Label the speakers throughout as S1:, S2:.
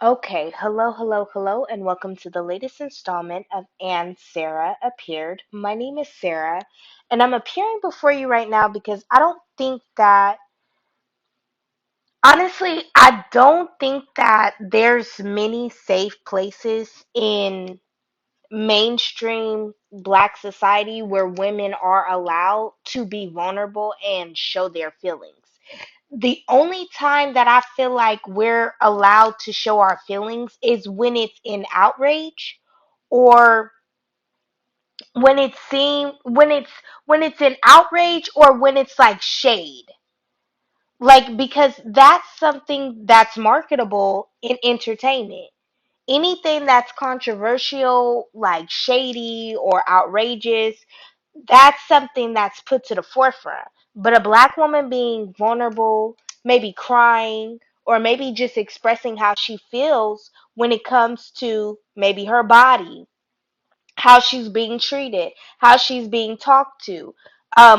S1: Okay, hello, and welcome to the latest installment of And Sarah Appeared. My name is Sarah, and I'm appearing before you right now because I don't think that there's many safe places in mainstream Black society where women are allowed to be vulnerable and show their feelings. The only time that I feel like we're allowed to show our feelings is when it's in outrage or when it's in outrage or when it's like shade. Like because that's something that's marketable in entertainment. Anything that's controversial, like shady or outrageous, that's something that's put to the forefront. But a Black woman being vulnerable, maybe crying, or maybe just expressing how she feels when it comes to maybe her body, how she's being treated, how she's being talked to,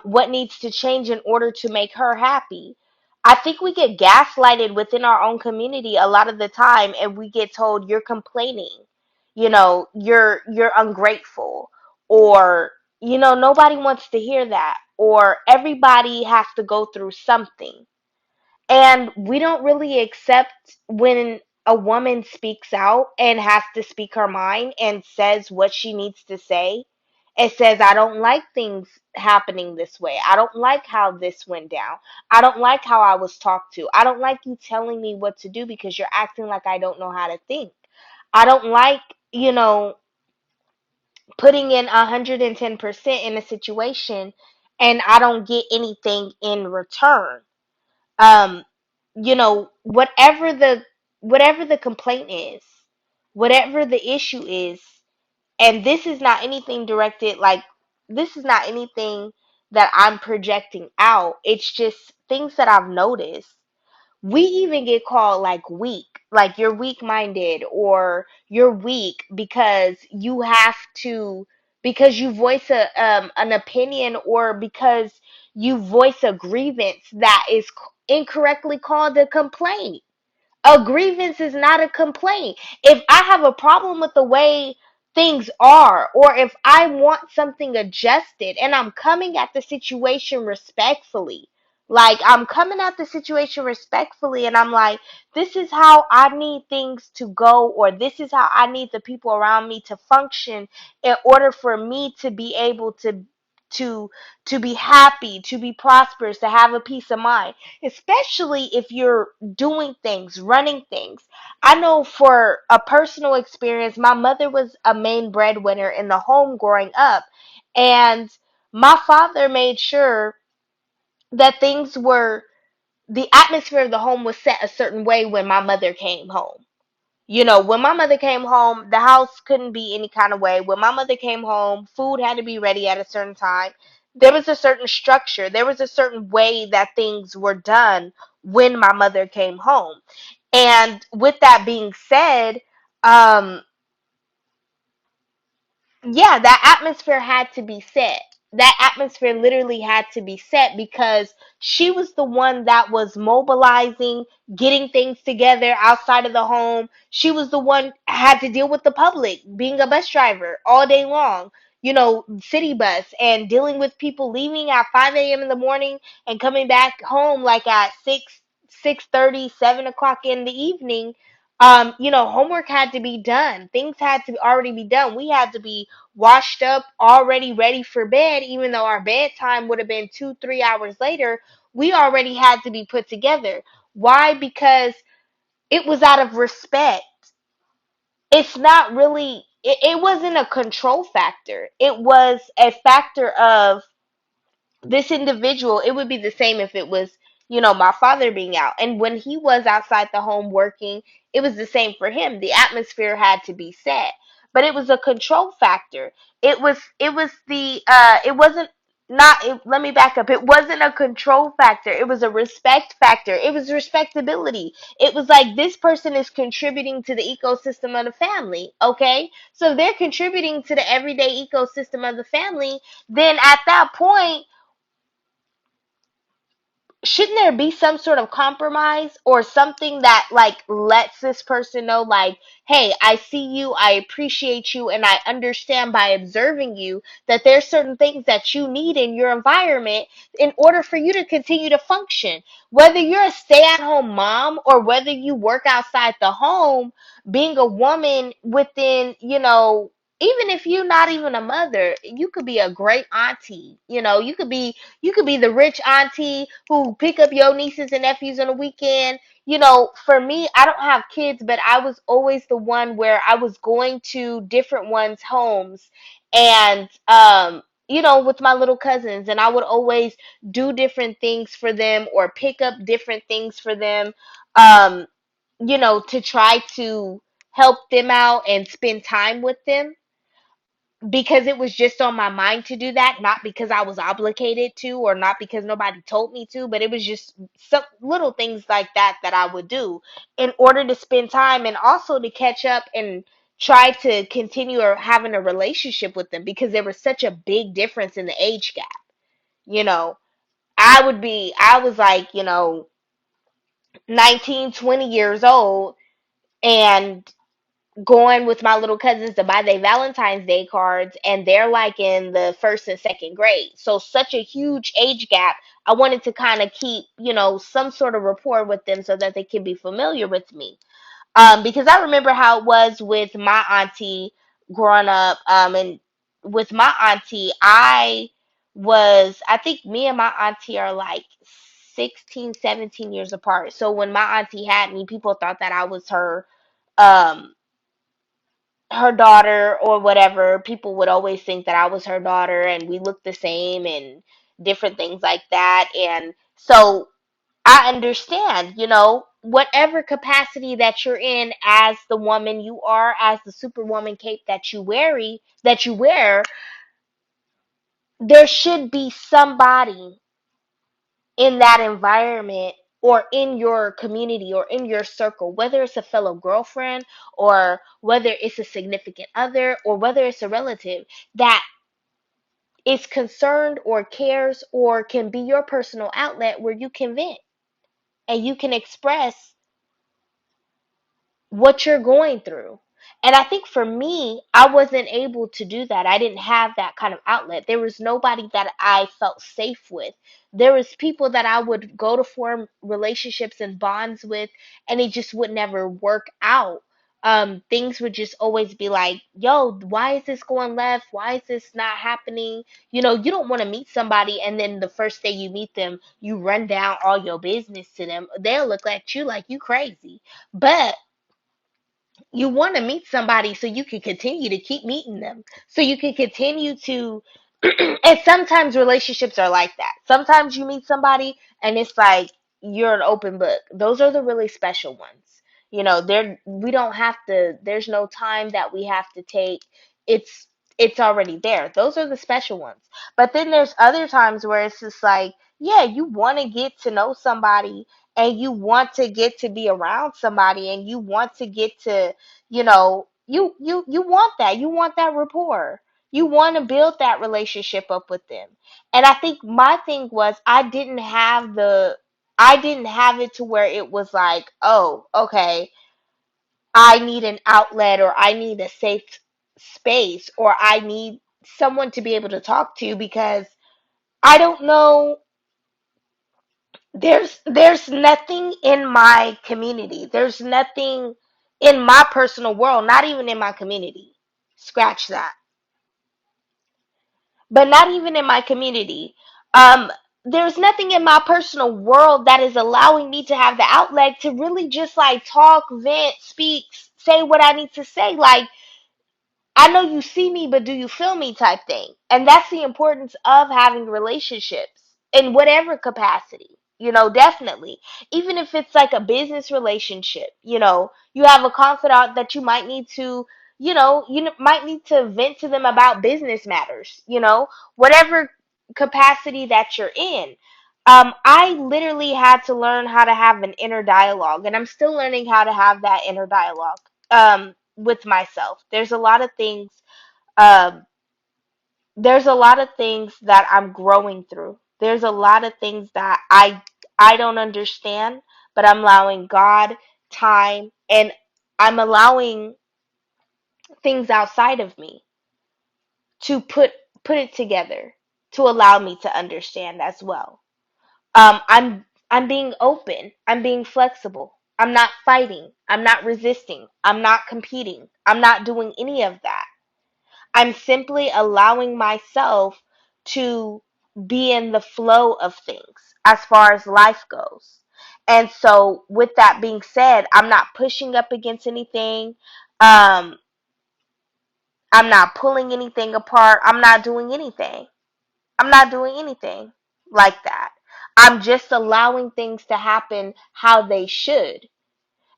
S1: what needs to change in order to make her happy. I think we get gaslighted within our own community a lot of the time, and we get told you're complaining, you're ungrateful, or nobody wants to hear that, or everybody has to go through something. And we don't really accept when a woman speaks out and has to speak her mind and says what she needs to say. It says, I don't like things happening this way. I don't like how this went down. I don't like how I was talked to. I don't like you telling me what to do because you're acting like I don't know how to think. I don't like, putting in 110% in a situation and I don't get anything in return. um whatever the complaint is, whatever the issue is, and this is not anything that I'm projecting out. It's just things that I've noticed. We even get called like weak, like you're weak minded, or you're weak because you voice an opinion, or because you voice a grievance that is incorrectly called a complaint. A grievance is not a complaint. If I have a problem with the way things are, or if I want something adjusted and I'm coming at the situation respectfully, and I'm like, this is how I need things to go, or this is how I need the people around me to function in order for me to be able to to be happy, to be prosperous, to have a peace of mind, especially if you're doing things, running things. I know for a personal experience, my mother was a main breadwinner in the home growing up, and my father made sure that the atmosphere of the home was set a certain way when my mother came home. When my mother came home, the house couldn't be any kind of way. When my mother came home, food had to be ready at a certain time. There was a certain structure, there was a certain way that things were done when my mother came home. And with that being said, um, yeah, that atmosphere had to be set. That atmosphere literally had to be set because she was the one that was mobilizing, getting things together outside of the home. She was the one had to deal with the public, being a bus driver all day long, city bus, and dealing with people leaving at 5 a.m. in the morning and coming back home like at 6:30, 7 o'clock in the evening. Homework had to be done. Things had to already be done. We had to be washed up, already ready for bed, even though our bedtime would have been 2, 3 hours later. We already had to be put together. Why? Because it was out of respect. It's not really, it wasn't a control factor. It was a factor of this individual. It would be the same if it was, my father being out. And when he was outside the home working, it was the same for him. The atmosphere had to be set. But it was a control factor. It wasn't not it, let me back up. It wasn't a control factor. It was a respect factor. It was respectability. It was like this person is contributing to the ecosystem of the family, okay? So if they're contributing to the everyday ecosystem of the family, then at that point, shouldn't there be some sort of compromise or something that like lets this person know like, hey, I see you, I appreciate you, and I understand by observing you that there's certain things that you need in your environment in order for you to continue to function, whether you're a stay-at-home mom or whether you work outside the home. Being a woman within, even if you're not even a mother, you could be a great auntie. You could be the rich auntie who pick up your nieces and nephews on the weekend. For me, I don't have kids, but I was always the one where I was going to different ones' homes and with my little cousins, and I would always do different things for them or pick up different things for them, um, to try to help them out and spend time with them because it was just on my mind to do that, not because I was obligated to or not because nobody told me to, but it was just some little things like that that I would do in order to spend time and also to catch up and try to continue or having a relationship with them because there was such a big difference in the age gap. You know, I was like, 19, 20 years old and going with my little cousins to buy their Valentine's Day cards, and they're like in the first and second grade. So such a huge age gap. I wanted to kind of keep, some sort of rapport with them so that they can be familiar with me. Because I remember how it was with my auntie growing up. And with my auntie, I think me and my auntie are like 16, 17 years apart. So when my auntie had me, people thought that I was um, her daughter or whatever. People would always think that I was her daughter and we looked the same and different things like that. And so I understand, whatever capacity that you're in as the woman you are, as the superwoman cape that you wear, there should be somebody in that environment or in your community or in your circle, whether it's a fellow girlfriend or whether it's a significant other or whether it's a relative that is concerned or cares or can be your personal outlet where you can vent and you can express what you're going through. And I think for me, I wasn't able to do that. I didn't have that kind of outlet. There was nobody that I felt safe with. There was people that I would go to form relationships and bonds with, and it just would never work out. Things would just always be like, yo, why is this going left? Why is this not happening? You don't want to meet somebody and then the first day you meet them, you run down all your business to them. They'll look at you like you crazy. But you want to meet somebody so you can continue to keep meeting them, so you can continue to and sometimes relationships are like that. Sometimes you meet somebody and it's like you're an open book. Those are the really special ones. We don't have to, there's no time that we have to take. It's already there. Those are the special ones. But then there's other times where it's just like, yeah, you want to get to know somebody and you want to get to be around somebody and you want to get to, you want that. You want that rapport. You want to build that relationship up with them. And I think my thing was I didn't have it to where it was like, oh, okay, I need an outlet or I need a safe space or I need someone to be able to talk to because I don't know, there's nothing in my community. There's nothing in my personal world, not even in my community. Scratch that, but not even in my community. Um, there's nothing in my personal world that is allowing me to have the outlet to really just like talk, vent, speak, say what I need to say. Like, I know you see me, but do you feel me type thing. And that's the importance of having relationships in whatever capacity, definitely. Even if it's like a business relationship, you have a confidant that you might need to, might need to vent to them about business matters, whatever capacity that you're in. I literally had to learn how to have an inner dialogue, and I'm still learning how to have that inner dialogue. With myself. Um there's a lot of things that I'm growing through. There's a lot of things that I I don't understand, but I'm allowing God time, and I'm allowing things outside of me to put it together to allow me to understand as well. I'm being open. I'm being flexible. I'm not fighting. I'm not resisting. I'm not competing. I'm not doing any of that. I'm simply allowing myself to be in the flow of things as far as life goes. And so, with that being said, I'm not pushing up against anything. Um, I'm not pulling anything apart. I'm not doing anything. I'm not doing anything like that. I'm just allowing things to happen how they should.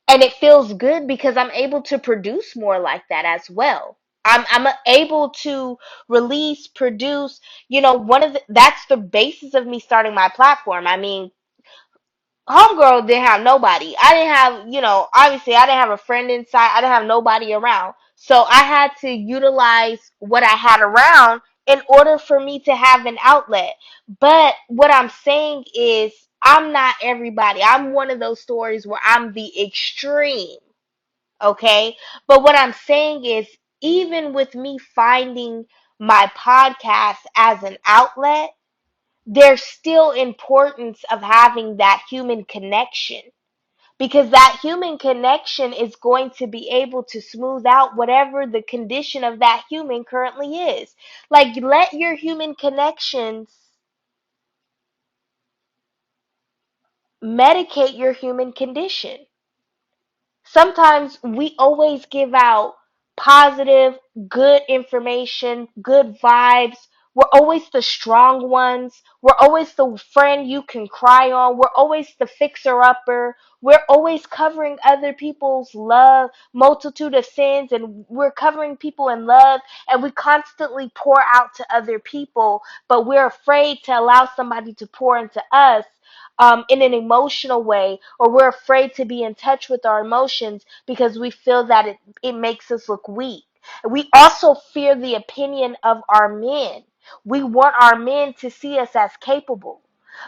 S1: And it feels good because I'm able to produce more like that as well. I'm able to release, produce, one of that's the basis of me starting my platform. I mean, homegirl didn't have nobody. I didn't have, obviously I didn't have a friend inside. I didn't have nobody around. So I had to utilize what I had around in order for me to have an outlet. But what I'm saying is I'm not everybody. I'm one of those stories where I'm the extreme. Okay? But what I'm saying is even with me finding my podcast as an outlet, there's still importance of having that human connection, because that human connection is going to be able to smooth out whatever the condition of that human currently is. Like, let your human connections medicate your human condition. Sometimes we always give out positive, good information, good vibes. We're always the strong ones. We're always the friend you can cry on. We're always the fixer upper. We're always covering other people's love, multitude of sins, and we're covering people in love, and we constantly pour out to other people, but we're afraid to allow somebody to pour into us in an emotional way, or we're afraid to be in touch with our emotions because we feel that it makes us look weak. We also fear the opinion of our men. We want our men to see us as capable.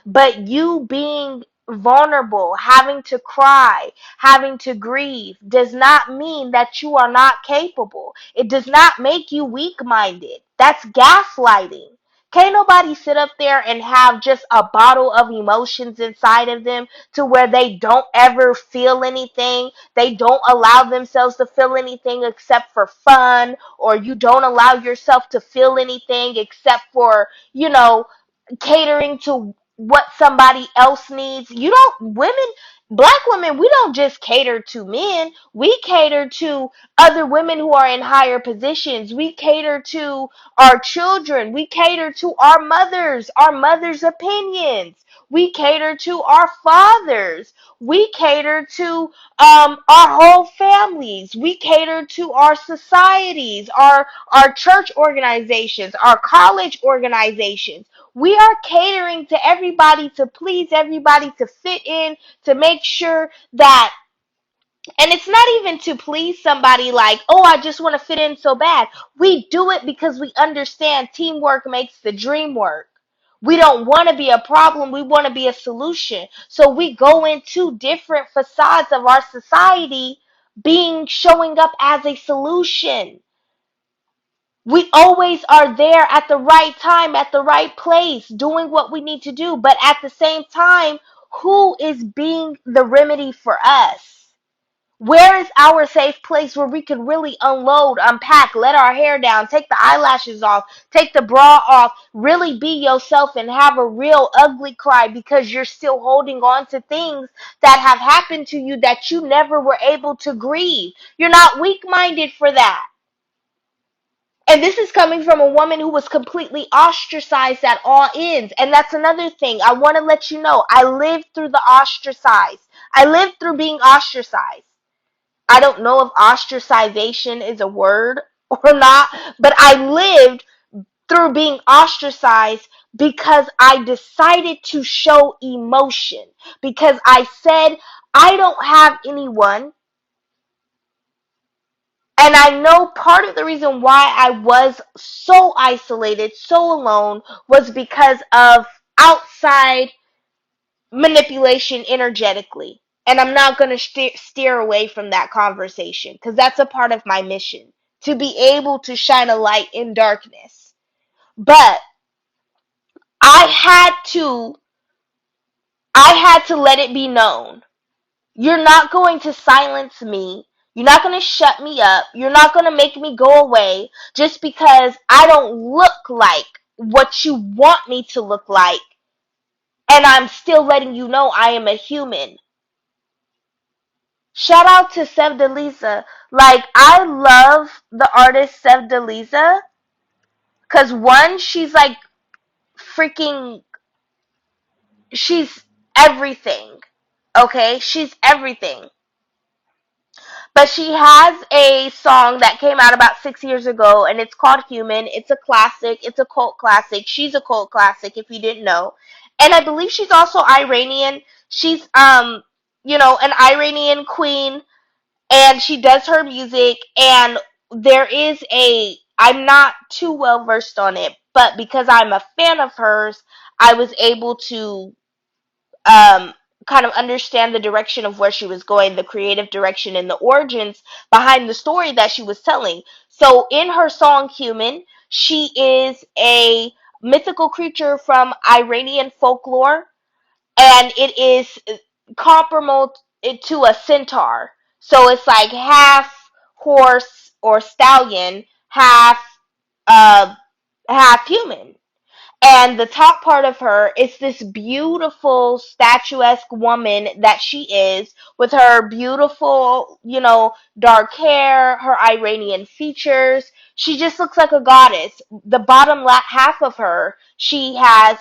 S1: But you being vulnerable, having to cry, having to grieve, does not mean that you are not capable. It does not make you weak minded. That's gaslighting. Can't nobody sit up there and have just a bottle of emotions inside of them to where they don't ever feel anything. They don't allow themselves to feel anything except for fun, or you don't allow yourself to feel anything except for, catering to what somebody else needs. You don't, black women, we don't just cater to men. We cater to other women who are in higher positions. We cater to our children. We cater to our mothers' opinions. We cater to our fathers. We cater to our whole families. We cater to our societies, our church organizations, our college organizations. We are catering to everybody, to please everybody, to fit in, to make sure that, and it's not even to please somebody like, oh, I just want to fit in so bad. We do it because we understand teamwork makes the dream work. We don't want to be a problem. We want to be a solution. So we go into different facades of our society showing up as a solution. We always are there at the right time, at the right place, doing what we need to do. But at the same time, who is being the remedy for us? Where is our safe place where we can really unload, unpack, let our hair down, take the eyelashes off, take the bra off, really be yourself and have a real ugly cry because you're still holding on to things that have happened to you that you never were able to grieve. You're not weak-minded for that. And this is coming from a woman who was completely ostracized at all ends. And that's another thing. I want to let you know, I lived through the ostracized. I lived through being ostracized. I don't know if ostracization is a word or not, but I lived through being ostracized because I decided to show emotion. Because I said, I don't have anyone. And I know part of the reason why I was so isolated, so alone, was because of outside manipulation energetically. And I'm not going to steer away from that conversation because that's a part of my mission to be able to shine a light in darkness. But I had to I had to let it be known. You're not going to silence me. You're not going to shut me up. You're not going to make me go away just because I don't look like what you want me to look like. And I'm still letting you know I am a human. Shout out to Sev Delisa. Like, I love the artist Sev Delisa. Because one, she's like freaking, she's everything. Okay? She's everything. But she has a song that came out about 6 years ago, and it's called Human. It's a classic. It's a cult classic. She's a cult classic, if you didn't know. And I believe she's also Iranian. She's, an Iranian queen, and she does her music. And there is I'm not too well versed on it, but because I'm a fan of hers, I was able to um, kind of understand the direction of where she was going, the creative direction and the origins behind the story that she was telling. So in her song Human, she is a mythical creature from Iranian folklore, and it is comparable to a centaur. So it's like half horse or stallion, uh half human. And the top part of her is this beautiful statuesque woman that she is, with her beautiful, dark hair, her Iranian features. She just looks like a goddess. The bottom half of her, she has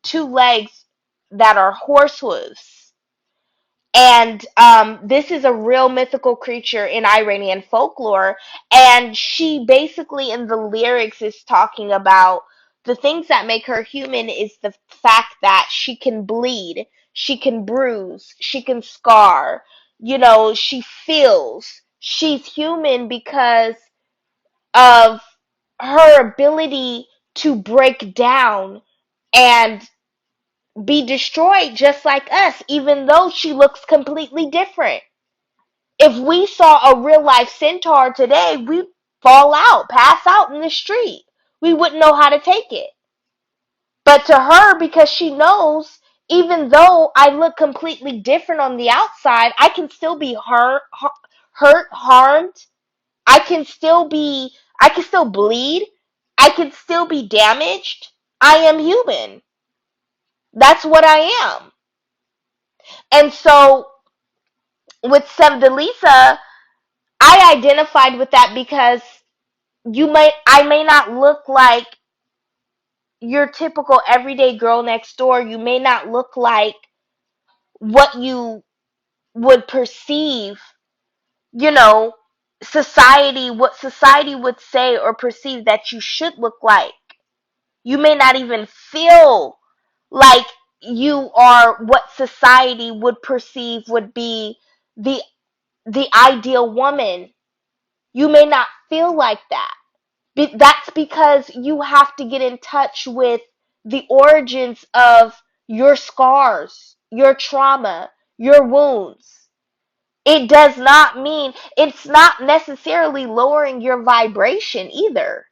S1: two legs that are horse hooves. And this is a real mythical creature in Iranian folklore. And she basically, in the lyrics, is talking about the things that make her human is the fact that she can bleed, she can bruise, she can scar, she feels. She's human because of her ability to break down and be destroyed just like us, even though she looks completely different. If we saw a real life centaur today, we'd fall out, pass out in the street. We wouldn't know how to take it. But to her, because she knows, even though I look completely different on the outside, I can still be hurt, harmed. I can still bleed. I can still be damaged. I am human. That's what I am. And so with Sevdelisa, I identified with that because I may not look like your typical everyday girl next door. You may not look like what you would perceive, you know, what society would say or perceive that you should look like. You may not even feel like you are what society would perceive would be the the ideal woman. You may not feel like that. That's because you have to get in touch with the origins of your scars, your trauma, your wounds. It does not mean, it's not necessarily lowering your vibration either.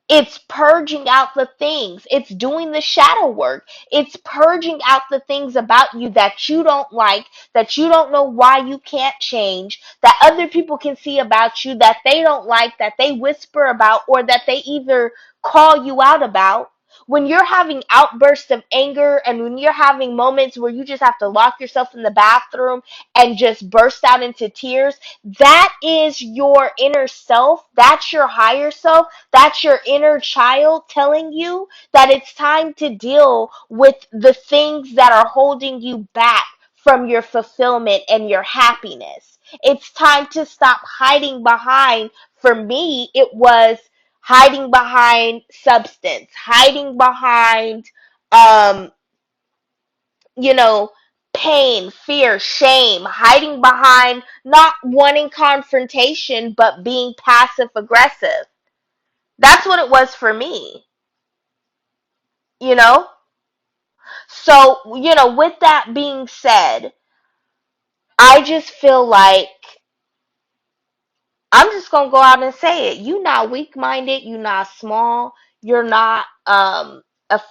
S1: It's purging out the things. It's doing the shadow work. It's purging out the things about you that you don't like, that you don't know why you can't change, that other people can see about you that they don't like, that they whisper about, or that they either call you out about. When you're having outbursts of anger and when you're having moments where you just have to lock yourself in the bathroom and just burst out into tears, that is your inner self. That's your higher self. That's your inner child telling you that it's time to deal with the things that are holding you back from your fulfillment and your happiness. It's time to stop hiding behind. For me, it was hiding behind substance, hiding behind, um, you know, pain, fear, shame, hiding behind not wanting confrontation, but being passive aggressive. That's what it was for me, you know? So, with that being said, I just feel like I'm just gonna go out and say it. You not weak minded, you not small, you're not a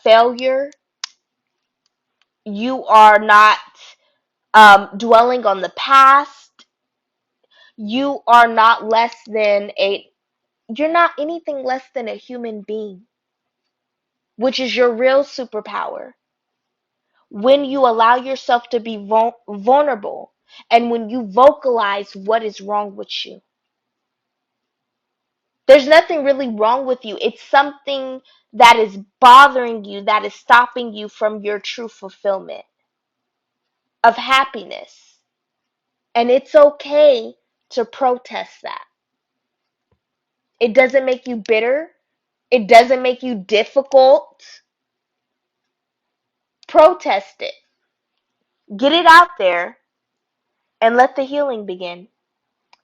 S1: failure, you are not dwelling on the past, you are not less than you're not anything less than a human being, which is your real superpower. When you allow yourself to be vulnerable and when you vocalize what is wrong with you. There's nothing really wrong with you. It's something that is bothering you, that is stopping you from your true fulfillment of happiness. And it's okay to protest that. It doesn't make you bitter. It doesn't make you difficult. Protest it. Get it out there and let the healing begin.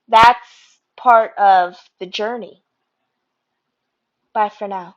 S1: That's part of the journey. Bye for now.